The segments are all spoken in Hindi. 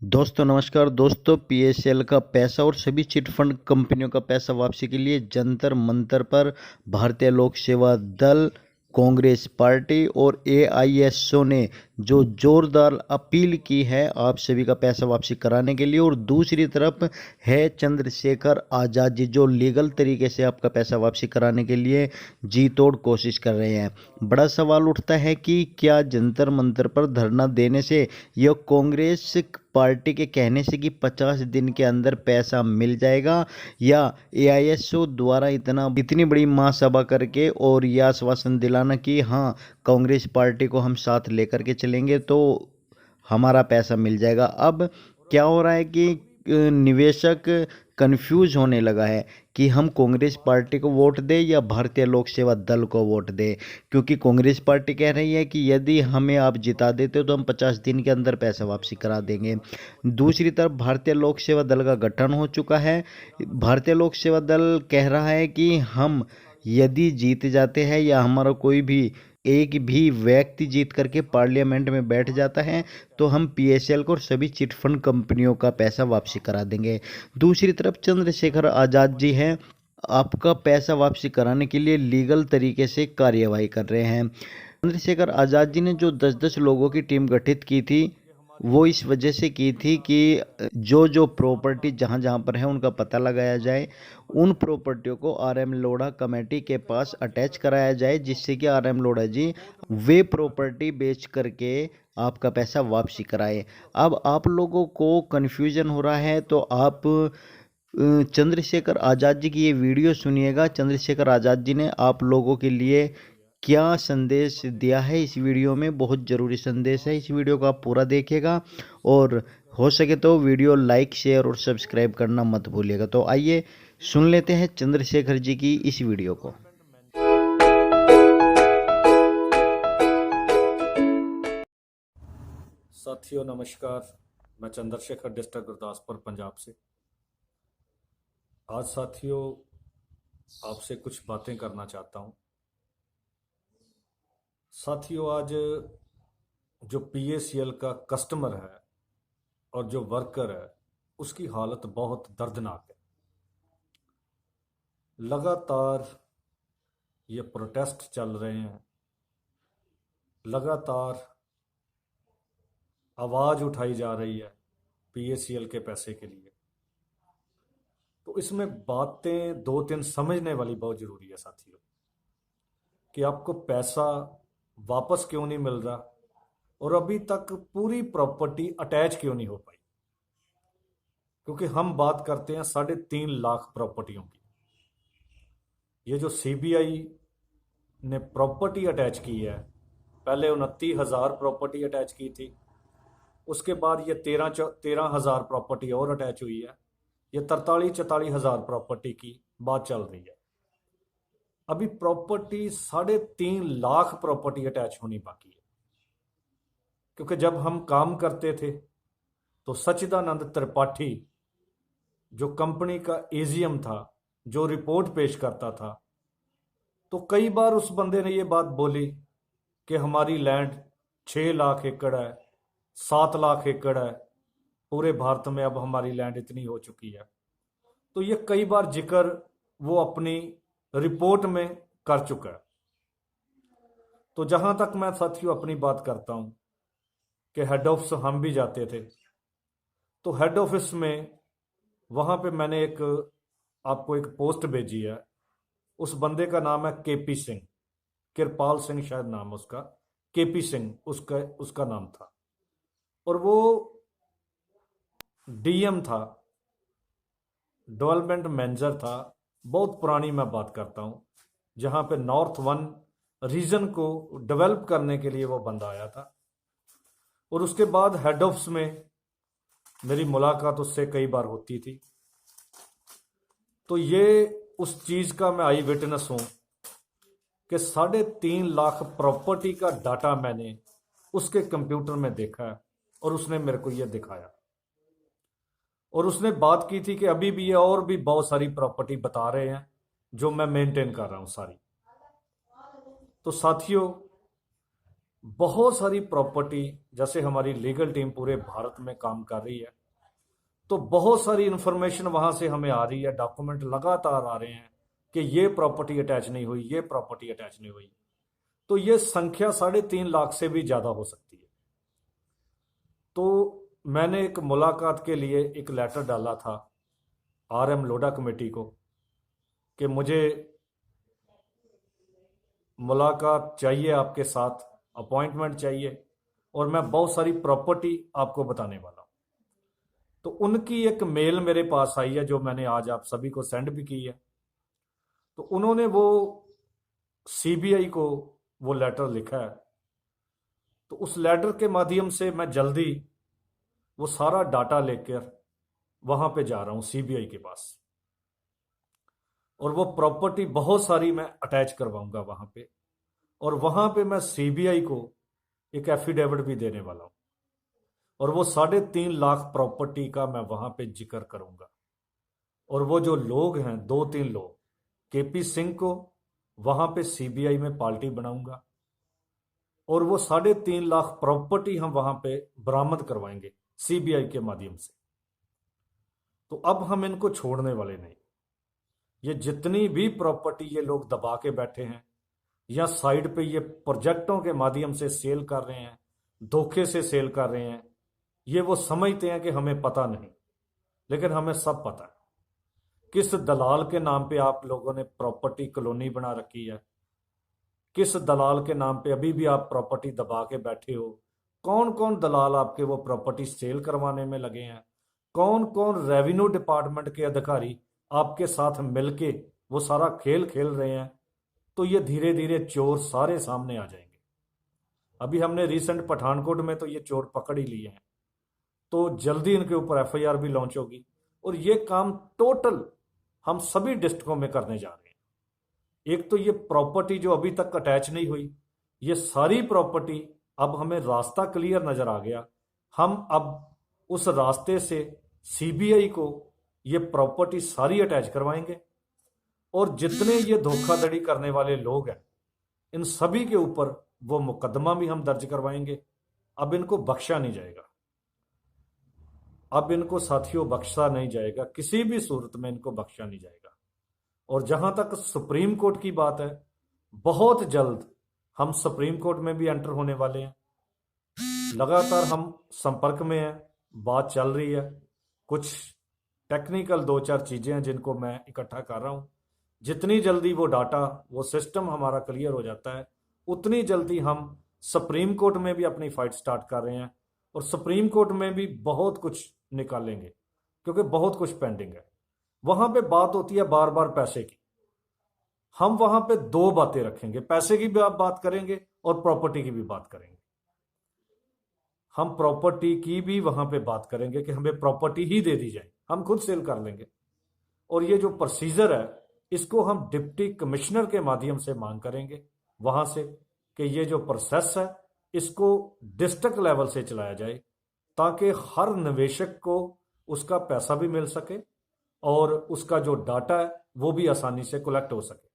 दोस्तों नमस्कार दोस्तों, पीएसएल का पैसा और सभी चिट फंड कंपनियों का पैसा वापसी के लिए जंतर मंतर पर भारतीय लोक सेवा दल, कांग्रेस पार्टी और एआईएसओ ने जो जोरदार अपील की है आप सभी का पैसा वापसी कराने के लिए। और दूसरी तरफ है चंद्रशेखर आज़ाद जी जो लीगल तरीके से आपका पैसा वापसी कराने के लिए जी तोड़ कोशिश कर रहे हैं। बड़ा सवाल उठता है कि क्या जंतर मंतर पर धरना देने से यह कांग्रेस पार्टी के कहने से कि 50 दिन के अंदर पैसा मिल जाएगा, या एआईएसओ द्वारा इतनी बड़ी महासभा करके और यह आश्वासन दिलाना कि हाँ कांग्रेस पार्टी को हम साथ लेकर के चलेंगे तो हमारा पैसा मिल जाएगा। अब क्या हो रहा है कि निवेशक कंफ्यूज होने लगा है कि हम कांग्रेस पार्टी को वोट दें या भारतीय लोक सेवा दल को वोट दें, क्योंकि कांग्रेस पार्टी कह रही है कि यदि हमें आप जिता देते हो तो हम 50 दिन के अंदर पैसा वापसी करा देंगे। दूसरी तरफ भारतीय लोक सेवा दल का गठन हो चुका है। भारतीय लोक सेवा दल कह रहा है कि हम यदि जीत जाते हैं या हमारा कोई भी एक भी व्यक्ति जीत करके पार्लियामेंट में बैठ जाता है तो हम पीएसएल को और सभी चिट फंड कंपनियों का पैसा वापसी करा देंगे। दूसरी तरफ चंद्रशेखर आज़ाद जी हैं, आपका पैसा वापसी कराने के लिए लीगल तरीके से कार्यवाही कर रहे हैं। चंद्रशेखर आज़ाद जी ने जो 10-10 लोगों की टीम गठित की थी वो इस वजह से की थी कि जो जो प्रॉपर्टी जहाँ जहाँ पर है उनका पता लगाया जाए, उन प्रॉपर्टियों को आरएम लोढ़ा कमेटी के पास अटैच कराया जाए, जिससे कि आरएम लोढ़ा जी वे प्रॉपर्टी बेच करके आपका पैसा वापसी कराए। अब आप लोगों को कन्फ्यूजन हो रहा है तो आप चंद्रशेखर आज़ाद जी की ये वीडियो सुनिएगा। चंद्रशेखर आज़ाद जी ने आप लोगों के लिए क्या संदेश दिया है इस वीडियो में, बहुत ज़रूरी संदेश है। इस वीडियो को आप पूरा देखिएगा और हो सके तो वीडियो लाइक शेयर और सब्सक्राइब करना मत भूलिएगा। तो आइए सुन लेते हैं चंद्रशेखर जी की इस वीडियो को। साथियों नमस्कार, मैं चंद्रशेखर डिस्ट्रिक्ट गुरदासपुर पंजाब से। आज साथियों आपसे कुछ बातें करना चाहता हूं। साथियों आज जो पीएसीएल का कस्टमर है और जो वर्कर है उसकी हालत बहुत दर्दनाक है। लगातार ये प्रोटेस्ट चल रहे हैं, लगातार आवाज़ उठाई जा रही है पीएसीएल के पैसे के लिए। तो इसमें बातें दो तीन समझने वाली बहुत ज़रूरी है साथियों, कि आपको पैसा वापस क्यों नहीं मिल रहा और अभी तक पूरी प्रॉपर्टी अटैच क्यों नहीं हो पाई। क्योंकि हम बात करते हैं 3.5 लाख प्रॉपर्टियों की। ये जो सीबीआई ने प्रॉपर्टी अटैच की है, पहले 29,000 प्रॉपर्टी अटैच की थी, उसके बाद ये 13,000 प्रॉपर्टी और अटैच हुई है, ये 43-44 हज़ार प्रॉपर्टी की बात चल रही है। अभी प्रॉपर्टी 3.5 लाख प्रॉपर्टी अटैच होनी बाकी है। क्योंकि जब हम काम करते थे तो सच्चिदानंद त्रिपाठी जो कंपनी का एजीएम था, जो रिपोर्ट पेश करता था, तो कई बार उस बंदे ने ये बात बोली कि हमारी लैंड 6 लाख एकड़ है, 7 लाख एकड़ है, पूरे भारत में अब हमारी लैंड इतनी हो चुकी है। तो ये कई बार जिक्र वो अपनी रिपोर्ट में कर चुका है। तो जहां तक मैं साथियों अपनी बात करता हूं कि हेड ऑफिस हम भी जाते थे, तो हेड ऑफिस में वहां पे मैंने आपको एक पोस्ट भेजी है। उस बंदे का नाम है केपी सिंह, कृपाल सिंह शायद नाम उसका, केपी सिंह उसका नाम था, और वो डीएम था, डेवलपमेंट मैनेजर था। बहुत पुरानी मैं बात करता हूं, जहां पे नॉर्थ 1 रीजन को डेवलप करने के लिए वो बंदा आया था। और उसके बाद हेड ऑफिस में मेरी मुलाकात उससे कई बार होती थी। तो ये उस चीज का मैं आई विटनेस हूं कि 3.5 लाख प्रॉपर्टी का डाटा मैंने उसके कंप्यूटर में देखा है और उसने मेरे को ये दिखाया। और उसने बात की थी कि अभी भी ये और भी बहुत सारी प्रॉपर्टी बता रहे हैं जो मैं मेंटेन कर रहा हूं सारी। तो साथियों बहुत सारी प्रॉपर्टी जैसे हमारी लीगल टीम पूरे भारत में काम कर रही है, तो बहुत सारी इंफॉर्मेशन वहां से हमें आ रही है, डॉक्यूमेंट लगातार आ रहे हैं कि ये प्रॉपर्टी अटैच नहीं हुई, ये प्रॉपर्टी अटैच नहीं हुई। तो ये संख्या 3.5 लाख से भी ज्यादा हो सकती है। तो मैंने एक मुलाकात के लिए एक लेटर डाला था RM लोढ़ा कमेटी को कि मुझे मुलाकात चाहिए आपके साथ, अपॉइंटमेंट चाहिए, और मैं बहुत सारी प्रॉपर्टी आपको बताने वाला हूं। तो उनकी एक मेल मेरे पास आई है जो मैंने आज आप सभी को सेंड भी की है। तो उन्होंने वो CBI को वो लेटर लिखा है। तो उस लेटर के माध्यम से मैं जल्दी वो सारा डाटा लेकर वहां पे जा रहा हूं CBI के पास, और वो प्रॉपर्टी बहुत सारी मैं अटैच करवाऊंगा वहां पे, और वहां पे मैं CBI को एक एफिडेविट भी देने वाला हूं, और वो 3.5 लाख प्रॉपर्टी का मैं वहां पे जिक्र करूंगा। और वो जो लोग हैं, 2-3 लोग, KP सिंह को वहां पे CBI में पार्टी बनाऊंगा, और वो 3.5 लाख प्रॉपर्टी हम वहां पे बरामद करवाएंगे CBI के माध्यम से। तो अब हम इनको छोड़ने वाले नहीं। ये जितनी भी प्रॉपर्टी ये लोग दबा के बैठे हैं या साइड पे ये प्रोजेक्टों के माध्यम से सेल कर रहे हैं, धोखे से सेल कर रहे हैं, ये वो समझते हैं कि हमें पता नहीं, लेकिन हमें सब पता है। किस दलाल के नाम पे आप लोगों ने प्रॉपर्टी कॉलोनी बना रखी है, किस दलाल के नाम पे अभी भी आप प्रॉपर्टी दबा के बैठे हो, कौन कौन दलाल आपके वो प्रॉपर्टी सेल करवाने में लगे हैं, कौन कौन रेवेन्यू डिपार्टमेंट के अधिकारी आपके साथ मिलके वो सारा खेल खेल रहे हैं। तो ये धीरे धीरे चोर सारे सामने आ जाएंगे। अभी हमने रिसेंट पठानकोट में तो ये चोर पकड़ ही लिए हैं, तो जल्दी इनके ऊपर FIR भी लॉन्च होगी, और ये काम टोटल हम सभी डिस्ट्रिक्टों में करने जा रहे हैं। एक तो ये प्रॉपर्टी जो अभी तक अटैच नहीं हुई, ये सारी प्रॉपर्टी अब हमें रास्ता क्लियर नजर आ गया, हम अब उस रास्ते से CBI को ये प्रॉपर्टी सारी अटैच करवाएंगे, और जितने ये धोखाधड़ी करने वाले लोग हैं इन सभी के ऊपर वो मुकदमा भी हम दर्ज करवाएंगे। अब इनको बख्शा नहीं जाएगा, अब इनको साथियों बख्शा नहीं जाएगा, किसी भी सूरत में इनको बख्शा नहीं जाएगा। और जहां तक सुप्रीम कोर्ट की बात है, बहुत जल्द हम सुप्रीम कोर्ट में भी एंटर होने वाले हैं। लगातार हम संपर्क में हैं, बात चल रही है, कुछ टेक्निकल 2-4 चीजें हैं जिनको मैं इकट्ठा कर रहा हूं। जितनी जल्दी वो डाटा, वो सिस्टम हमारा क्लियर हो जाता है, उतनी जल्दी हम सुप्रीम कोर्ट में भी अपनी फाइट स्टार्ट कर रहे हैं, और सुप्रीम कोर्ट में भी बहुत कुछ निकालेंगे, क्योंकि बहुत कुछ पेंडिंग है। वहां पे बात होती है बार बार पैसे की, हम वहां पे 2 बातें रखेंगे, पैसे की भी आप बात करेंगे और प्रॉपर्टी की भी बात करेंगे। हम प्रॉपर्टी की भी वहां पे बात करेंगे कि हमें प्रॉपर्टी ही दे दी जाए, हम खुद सेल कर लेंगे। और ये जो प्रोसीजर है, इसको हम डिप्टी कमिश्नर के माध्यम से मांग करेंगे वहां से कि ये जो प्रोसेस है इसको डिस्ट्रिक्ट लेवल से चलाया जाए, ताकि हर निवेशक को उसका पैसा भी मिल सके और उसका जो डाटा है वो भी आसानी से कलेक्ट हो सके।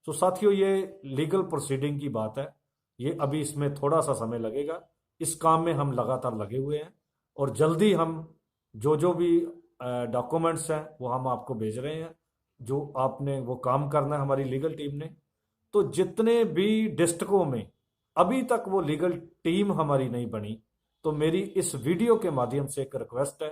तो साथियों, ये लीगल प्रोसीडिंग की बात है, ये अभी इसमें थोड़ा सा समय लगेगा। इस काम में हम लगातार लगे हुए हैं, और जल्दी हम जो भी डॉक्यूमेंट्स हैं वो हम आपको भेज रहे हैं, जो आपने वो काम करना है हमारी लीगल टीम ने। तो जितने भी डिस्ट्रिक्टों में अभी तक वो लीगल टीम हमारी नहीं बनी, तो मेरी इस वीडियो के माध्यम से एक रिक्वेस्ट है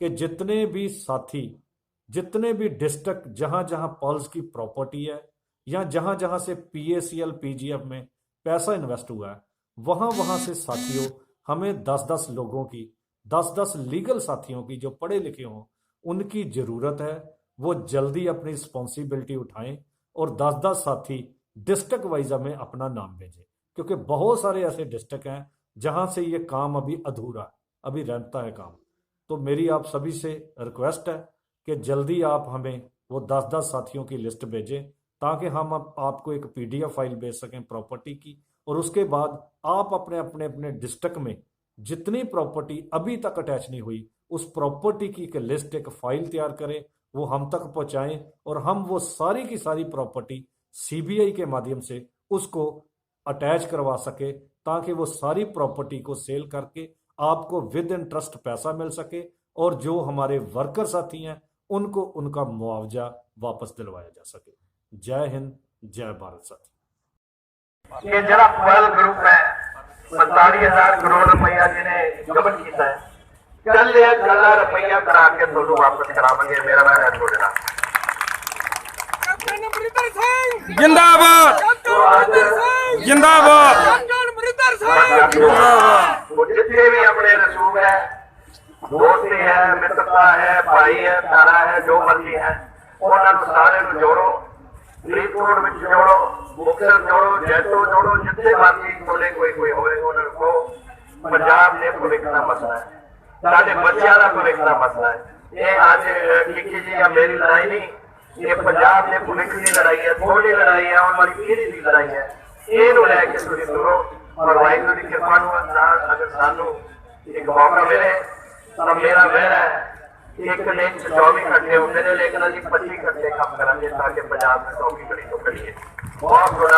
कि जितने भी साथी, जितने भी डिस्ट्रिक्ट जहां जहां पॉल्स की प्रॉपर्टी है, या जहां जहां से PACL PGF में पैसा इन्वेस्ट हुआ है, वहां वहां से साथियों हमें 10-10 लोगों की, 10-10 लीगल साथियों की जो पढ़े लिखे हों, उनकी जरूरत है। वो जल्दी अपनी रिस्पॉन्सिबिलिटी उठाएं और 10-10 साथी डिस्ट्रिक्ट वाइज में अपना नाम भेजें, क्योंकि बहुत सारे ऐसे डिस्ट्रिक्ट हैं जहां से ये काम अभी अधूरा है, अभी रहता है काम। तो मेरी आप सभी से रिक्वेस्ट है कि जल्दी आप हमें वो 10-10 साथियों की लिस्ट भेजें, ताकि हम आपको एक PDF फाइल भेज सकें प्रॉपर्टी की, और उसके बाद आप अपने अपने अपने डिस्ट्रिक्ट में जितनी प्रॉपर्टी अभी तक अटैच नहीं हुई, उस प्रॉपर्टी की एक लिस्ट, एक फाइल तैयार करें, वो हम तक पहुंचाएं, और हम वो सारी की सारी प्रॉपर्टी CBI के माध्यम से उसको अटैच करवा सके, ताकि वो सारी प्रॉपर्टी को सेल करके आपको विद इंटरेस्ट पैसा मिल सके और जो हमारे वर्कर साथी हैं उनको उनका मुआवजा वापस दिलवाया जा सके। जय हिंद, जय भारत साथी। ये जरा पहल ग्रुप है 45,000 करोड़ रुपया जिन्हें जब्त किया है, कल रुपया करा के दोनों वापस करावेंगे। मेरा नाम है छोड़ना जिंदाबाद जिंदाबाद। जितने भी अपने रसूख है, दोस्ती है, मित्रता है, भाई है, तारा है, जो मर्जी है, उन्होंने सारे को जोड़ो, फरीदकोट में जोड़ो, मुक्तसर जोड़ो, जैतो जोड़ो, जितने मर्जी बोले कोई होए उनको पंजाब ने भविख का मसला है, साढ़े बच्चों का भविख का मसला है। ये आज किसी जी या मेरी लड़ाई नहीं, ये पंजाब ने भविख की लड़ाई है, थोड़ी लड़ाई है और हमारी पीढ़ी की लड़ाई है। ये लैके तुम तुरो और वाहिगुरू की कृपा अगर सानू एक मौका मिले तो मेरा वह है एक दिन 24 घंटे होते हैं, लेकिन अभी 25 घंटे काम करेंगे ताकि पंजाब में 24 घड़ी तो करिए। बहुत बड़ा